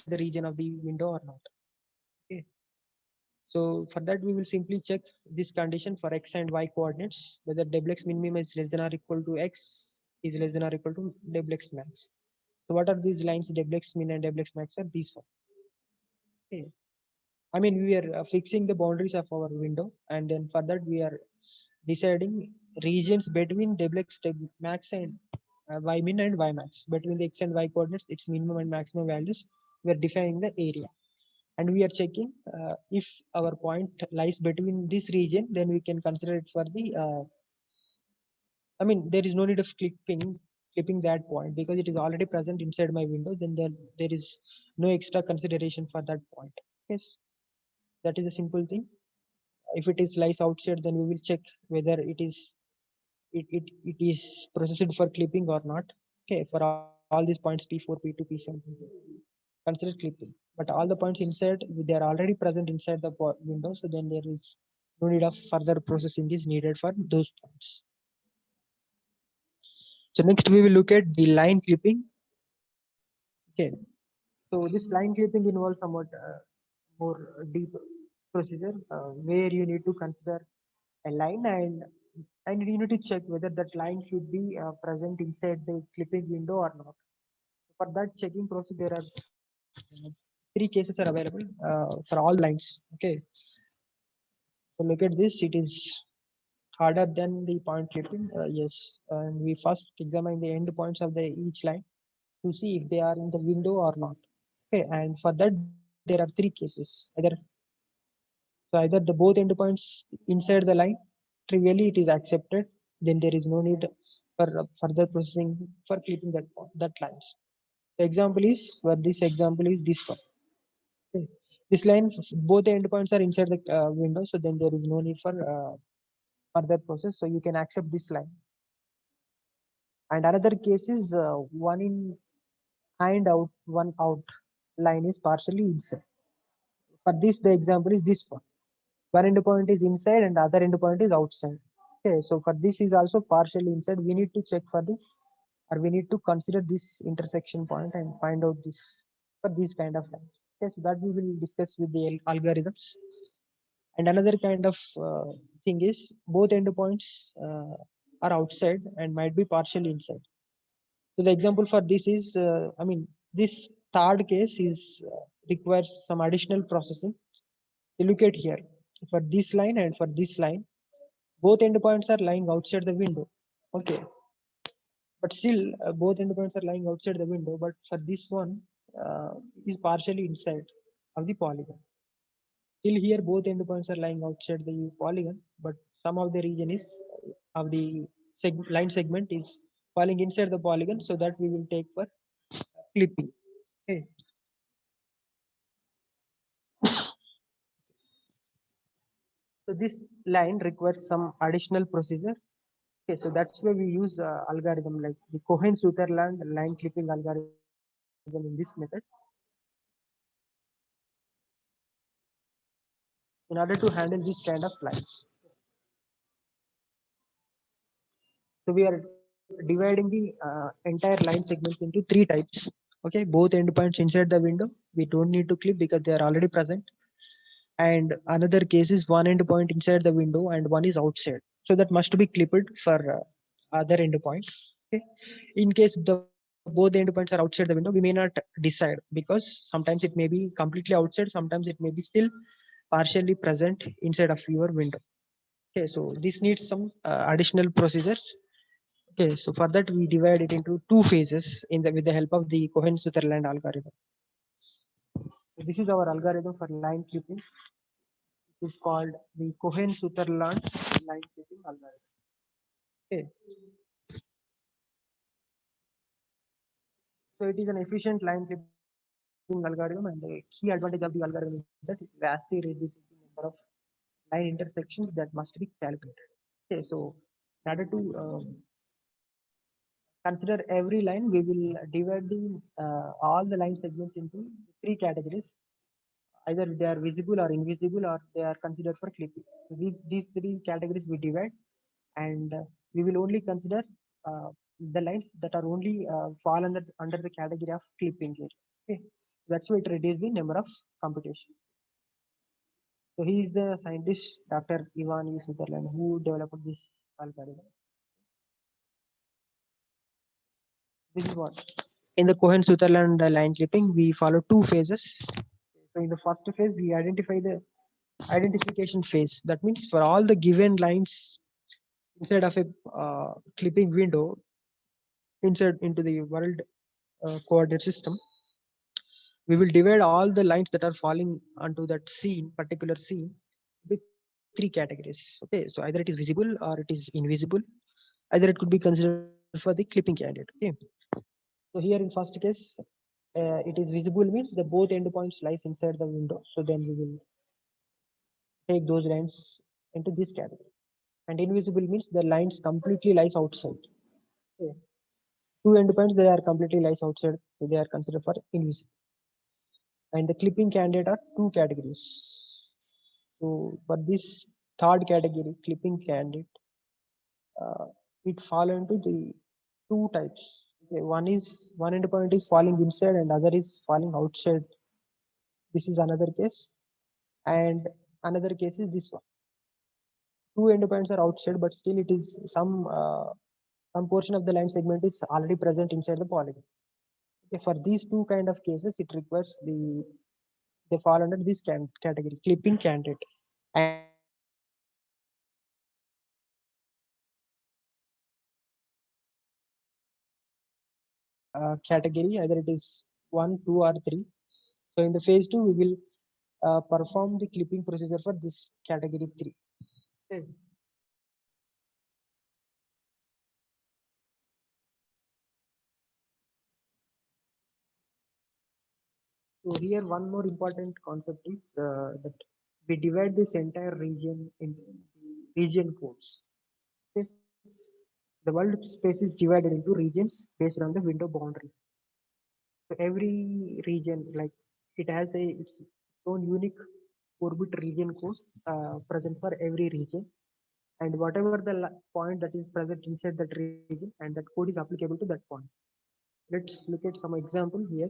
the region of the window or not. Okay. So for that, we will simply check this condition for x and y coordinates, whether double x minimum is less than or equal to x is less than or equal to double x max. So what are these lines? Double x min and double x max are these one. Okay. I mean, we are fixing the boundaries of our window, and then for that we are deciding regions between double x max and y min and y max. Between the x and y coordinates, its minimum and maximum values, we are defining the area. And we are checking if our point lies between this region, then we can consider it for the I mean, there is no need of clipping that point because it is already present inside my window. Then there is no extra consideration for that point. Yes, that is a simple thing. If it is lies outside, then we will check whether it is processed for clipping or not. Okay, for all these points P4, P2, P7, consider clipping. But all the points inside, they are already present inside the window, so then there is no need of further processing is needed for those points. So next we will look at the line clipping. Okay. So this line clipping involves somewhat more deep procedure where you need to consider a line and you need to check whether that line should be present inside the clipping window or not. For that checking process, there are three cases are available for all the lines. Okay. So look at this. It is harder than the point clipping. Yes, and we first examine the end points of the each line to see if they are in the window or not. Okay, and for that there are three cases. Either the both endpoints inside the line, trivially it is accepted, then there is no need for further processing for clipping that lines. The example is where this example is this one. Okay. This line, both the endpoints are inside the window, so then there is no need for further process. So you can accept this line. And another case is one in and out, one out line is partially inside. For this, the example is this one. One endpoint is inside and the other endpoint is outside. Okay, so for this is also partially inside. We need to check for the, or we need to consider this intersection point and find out this for these kind of lines. Okay, so that we will discuss with the algorithms. And another kind of thing is both endpoints are outside and might be partially inside. So the example for this is, this third case is requires some additional processing. You look at here for this line and for this line, both endpoints are lying outside the window. Okay, but still both endpoints are lying outside the window. But for this one, is partially inside of the polygon. Still here, both endpoints are lying outside the polygon, but some of the region is of the line segment is falling inside the polygon, so that we will take for clipping. Okay. So this line requires some additional procedure. Okay, so that's why we use algorithm like the Cohen-Sutherland line clipping algorithm in this method. In order to handle this kind of line. So we are dividing the entire line segments into three types. Okay, both endpoints inside the window, we don't need to clip because they are already present. And another case is one endpoint inside the window and one is outside. So that must be clipped for other endpoint. Okay. In case the both the endpoints are outside the window, we may not decide because sometimes it may be completely outside, sometimes it may be still partially present inside of your window. Okay, so this needs some additional procedure. Okay, so for that we divide it into two phases in the with the help of the Cohen-Sutherland algorithm. So this is our algorithm for line clipping. It is called the Cohen-Sutherland line clipping algorithm. Okay, so it is an efficient line clipping algorithm, and the key advantage of the algorithm is that it vastly reduces the number of line intersections that must be calculated. Okay, so in order to consider every line, we will divide all the line segments into three categories. Either they are visible or invisible, or they are considered for clipping. So these three categories we divide, and we will only consider uh, the lines that are only fall under the category of clipping here. Okay. That's why it reduces the number of computation. So he is the scientist, Dr. Ivan U. Sutherland, who developed this algorithm. This is what in the Cohen-Sutherland line clipping we follow two phases. So in the first phase we identify the identification phase. That means for all the given lines inside of a clipping window insert into the world coordinate system, we will divide all the lines that are falling onto that scene, particular scene, with three categories. Okay, so either it is visible or it is invisible. Either it could be considered for the clipping candidate. Okay, so here in first case, it is visible means the both endpoints lies inside the window. So then we will take those lines into this category. And invisible means the lines completely lies outside. Okay. Two endpoints they are completely lies outside, so they are considered for invisible. And the clipping candidate are two categories. So for this third category, clipping candidate, uh, it fall into the two types. Okay, one is one endpoint is falling inside and other is falling outside. This is another case, and another case is this one. Two endpoints are outside, but still it is some portion of the line segment is already present inside the polygon. Okay, for these two kind of cases, it requires they fall under this category, clipping candidate. And for this category, either it is one, two, or three. So in the phase two, we will perform the clipping procedure for this category three. Okay. So here one more important concept is that we divide this entire region into the region codes. Okay. The world space is divided into regions based on the window boundary. So every region, like it has its own unique 4-bit region code present for every region, and whatever the point that is present inside that region, and that code is applicable to that point. Let's look at some example here.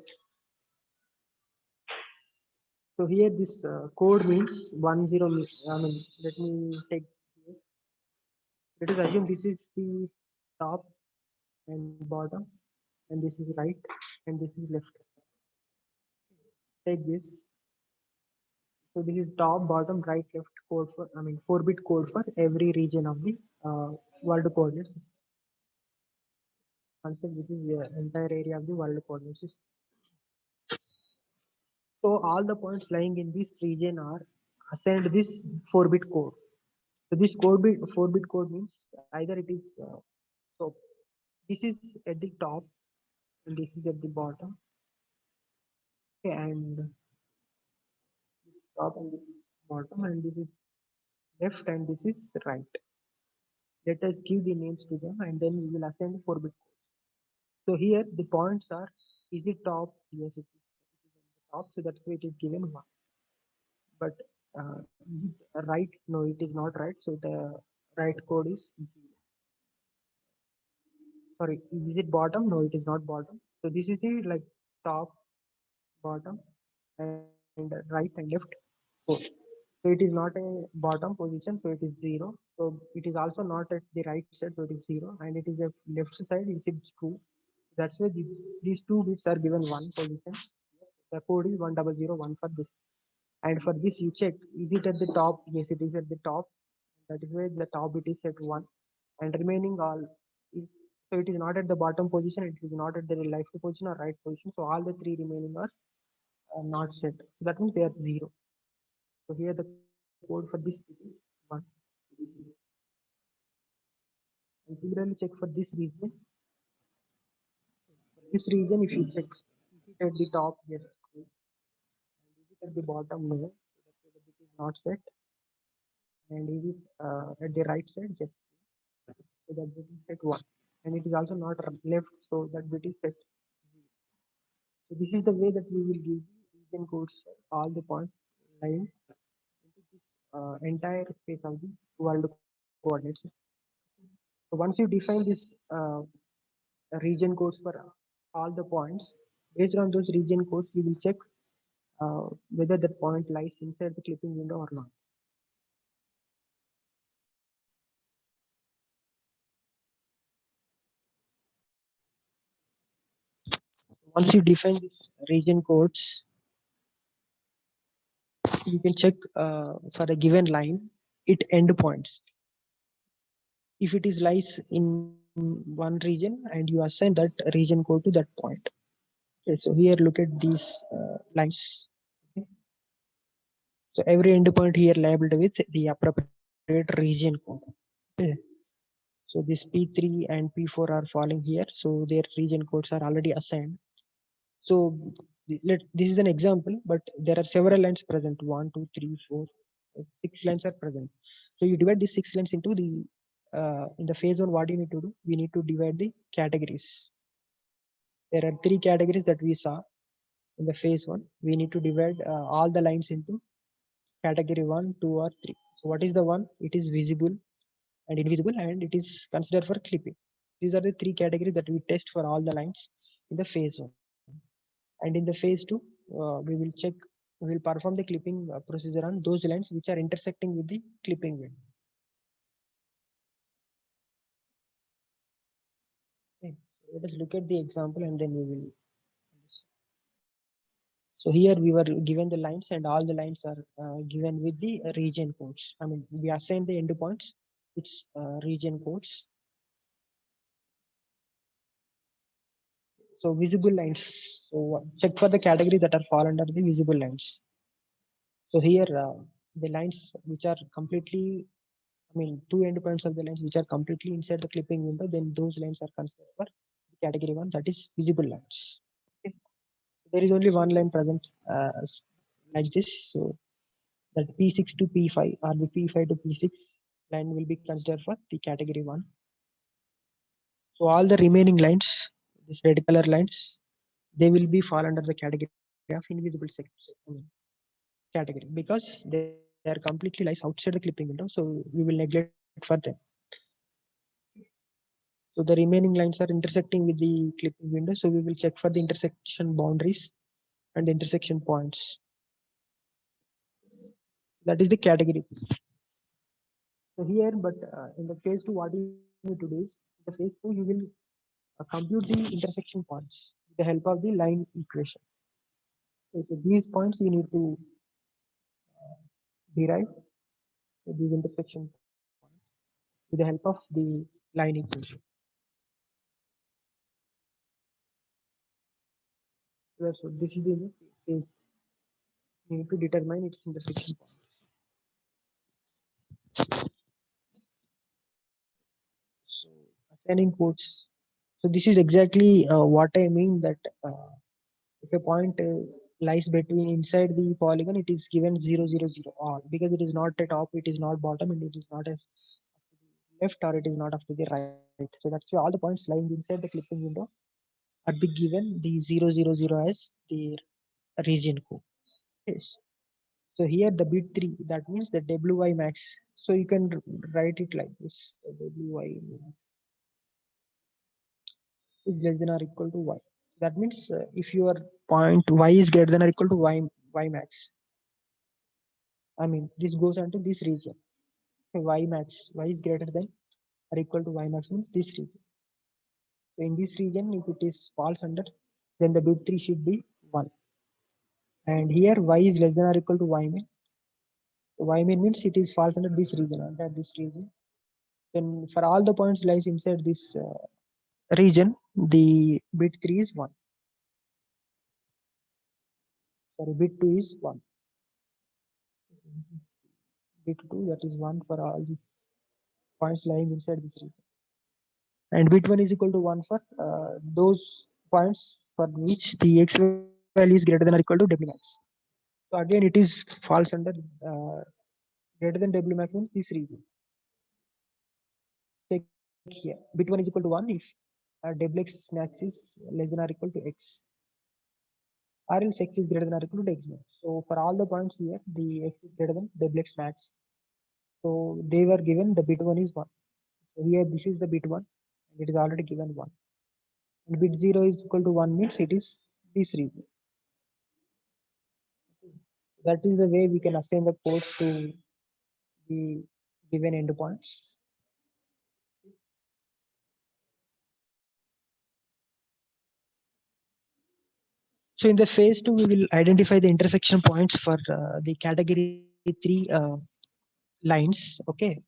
So here this code means 10. I mean, let me take. Let us assume this is the top and bottom, and this is right, and this is left. Take this. So this is top, bottom, right, left code for, I mean, 4-bit code for every region of the world coordinate system. Concept, this is the entire area of the world coordinate system. So all the points lying in this region are assigned this 4-bit code. So this 4-bit code means either it is so this is at the top and this is at the bottom. Okay, and top and this is bottom and this is left and this is right. Let us give the names to them and then we will assign the 4-bit code. So here the points are, is it top? Yes, it is top. So that's why it is given one. But is it right? No, it is not right. So the right code is sorry. Is it bottom? No, it is not bottom. So this is the like top, bottom, and right and left code. So it is not a bottom position, so it is 0. So it is also not at the right side, so it is 0, and it is a left side, it is true. That's why these two bits are given one position. The code is 1001 for this. And for this, you check is it at the top? Yes, it is at the top. That is why the top bit is set 1, and remaining all is so it is not at the bottom position, it is not at the left position or right position. So all the three remaining are not set. So that means they are 0. So here the code for this bit is 1. And similarly, check for this region. This region, if you check, is it at the top? Yes. Is it at the bottom? No. So that the bit is not set. And is it at the right side? Yes. So that bit is set 1. And it is also not left, so that bit is set 0. So this is the way that we will give the region codes for all the points lying into this entire space of the world coordinates. So once you define this region codes for all the points, Based on those region codes, we will check whether that point lies inside the clipping window or not. Once you define these region codes, you can check for a given line it endpoints. If it is lies in one region and you assign that region code to that point. Okay, so here look at these lines. Okay. So every endpoint here labeled with the appropriate region code. Okay. So this P3 and P4 are falling here. So their region codes are already assigned. So this is an example, but there are several lines present. 1, 2, 3, 4, 6 lines are present. So you divide these 6 lines into the in the phase one. What do you need to do? We need to divide the categories. There are 3 categories that we saw in the phase one. We need to divide all the lines into category 1, 2, or 3. So what is the one? It is visible and invisible, and it is considered for clipping. These are the 3 categories that we test for all the lines in the phase one. And in the phase two, we will check, we will perform the clipping procedure on those lines which are intersecting with the clipping width. Okay. So let us look at the example and then we will. So here we were given the lines and all the lines are given with the region codes. I mean, we assign the endpoints, which region codes. So visible lines. So check for the category that are fall under the visible lines. So here the lines which are completely, I mean, 2 endpoints of the lines which are completely inside the clipping window, then those lines are considered for category 1, that is visible lines. Okay. There is only one line present like this. So that P6 to P5 or the P5 to P6 line will be considered for the category 1. So all the remaining lines, these red color lines, they will be fall under the category of invisible category because they are completely lies outside the clipping window. So we will neglect for them. So the remaining lines are intersecting with the clipping window. So we will check for the intersection boundaries and the intersection points. That is the category. So here, but in the phase two, what you need to do is, in the phase two, you will compute the intersection points with the help of the line equation. So these points you need to derive these intersection points with the help of the line equation. So this is the phase. You need to determine its intersection point. So assigning codes. So this is exactly what I mean that if a point lies between inside the polygon, it is given 0, 0, 0 all because it is not at top, it is not bottom, and it is not as left or it is not up to the right. So that's why all the points lying inside the clipping window are be given the 0, 0, 0 as the region code. Yes. So here the bit 3, that means the WY max. So you can write it like this. WY is less than or equal to Y. That means if your point Y is greater than or equal to Y max, I mean, this goes onto this region. Y max, Y is greater than or equal to Y max means this region. So in this region, if it is falls under, then the bit 3 should be 1. And here Y is less than or equal to Y min. Y min means it is falls under this region. Then for all the points lies inside this region, the bit 3 is 1. Sorry, bit 2 is 1. Bit 2, that is 1 for all the points lying inside this region. And bit 1 is equal to 1 for those points for which the x value is greater than or equal to W max. So again, it is falls under uh, greater than W max means this region. Check here. Bit 1 is equal to 1 if W x max is less than or equal to x. Or else x is greater than or equal to x max. So for all the points here, the x is greater than W x max. So they were given the bit 1 is 1. So here this is the bit 1 and it is already given 1. And bit 0 is equal to 1 means it is this region. That is the way we can assign the codes to the given endpoints. So in the phase 2, we will identify the intersection points for the category 3 lines. Okay.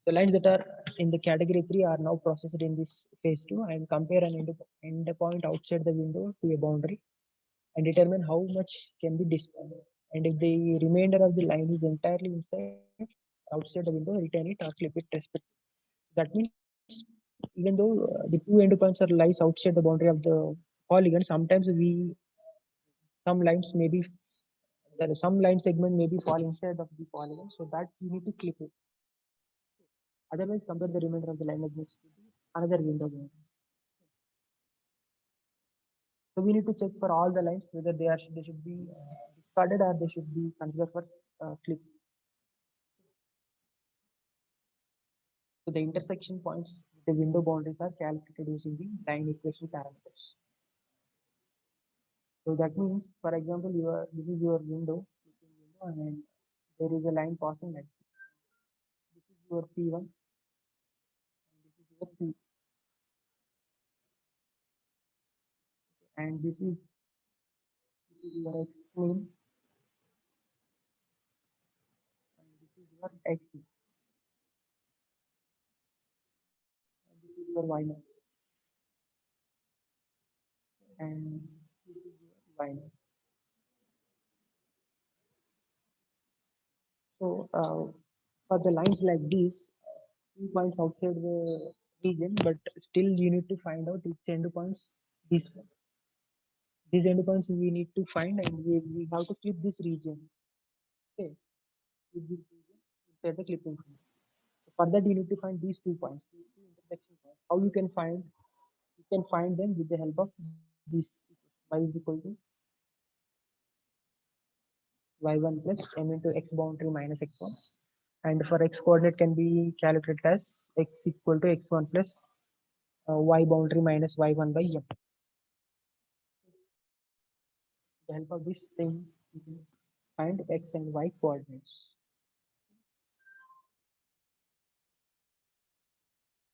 The lines that are in the category 3 are now processed in this phase 2 and compare an endpoint outside the window to a boundary and determine how much can be discarded. And if the remainder of the line is entirely inside outside the window, return it or clip it respectively. That means even though the two endpoints are lies outside the boundary of the polygon, sometimes some lines may be there is some line segment may be fall inside of the polygon, so that you need to clip it. Otherwise, compare the remainder of the line segments to the another window boundary. So we need to check for all the lines whether they should be discarded or they should be considered for clip. So the intersection points with the window boundaries are calculated using the line equation parameters. So that means, for example, this is your window, and there is a line passing like this. This is your P1, and this is your P, and this is your X min, and this is your X, and this is your Y max, and this is your Y max. So for the lines like this, 2 points outside the region, but still you need to find out its endpoints. These endpoints we need to find, and we have to clip this region. Okay, clip this region inside the clipping point. So for that, you need to find these 2 points, these two intersection points. How you can find? You can find them with the help of this. Y is equal to y1 plus m into x boundary minus x1, and for x coordinate can be calculated as x equal to x1 plus y boundary minus y1 by m. With the help of this thing, you can find x and y coordinates.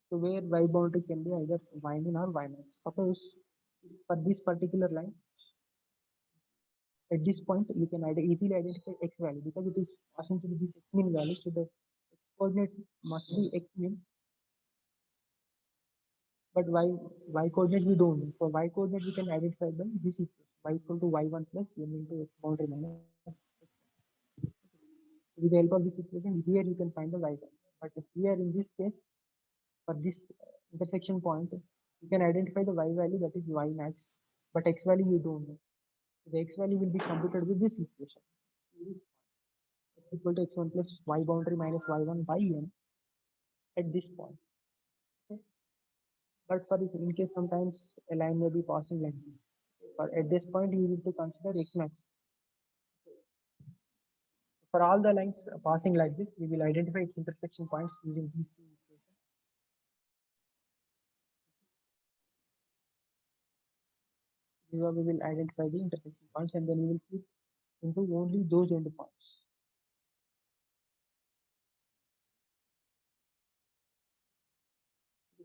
So where y boundary can be either y min or y max. Suppose for this particular line, at this point you can easily identify x value because it is passing through this x min value. So the x coordinate must be x min, but y coordinate we don't know. For y coordinate we can identify by this equation y equal to y1 plus m into x boundary minus with the help of this equation here you can find the y value. But here in this case for this intersection point you can identify the y value, that is y max, but x value you don't know. So the x value will be computed with this equation x equal to x1 plus y boundary minus y1 by m at this point. Okay? But for this in case sometimes a line may be passing like this. But at this point you need to consider x max. For all the lines passing like this, we will identify its intersection points using these two equations. This is how we will identify the intersection points, and then we will keep into only those endpoints.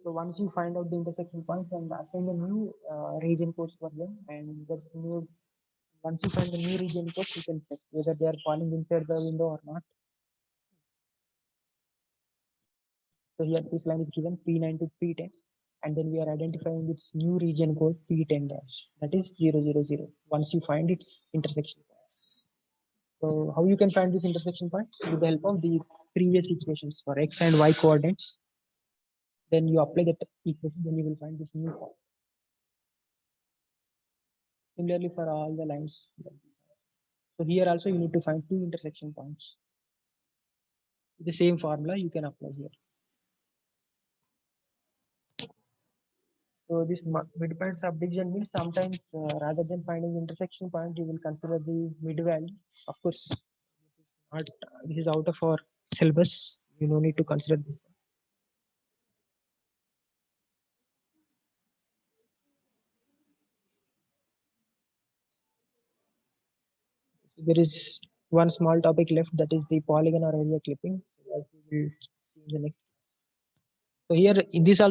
So once you find out the intersection points and assign a new region codes for them, and there's new once you find the new region codes, you can check whether they are falling inside the window or not. So here this line is given P9 to P10, and then we are identifying its new region code P10 dash, that is 000. Once you find its intersection point. So how you can find this intersection point? With the help of the previous equations for x and y coordinates. Then you apply that equation, then you will find this new point. Similarly for all the lines. So here also you need to find two intersection points. With the same formula you can apply here. So this midpoint subdivision means sometimes rather than finding intersection point, you will consider the mid value. Of course, this is out of our syllabus. You no need to consider this. There is one small topic left, that is the polygon or area clipping. As we will see in the next. So here in this also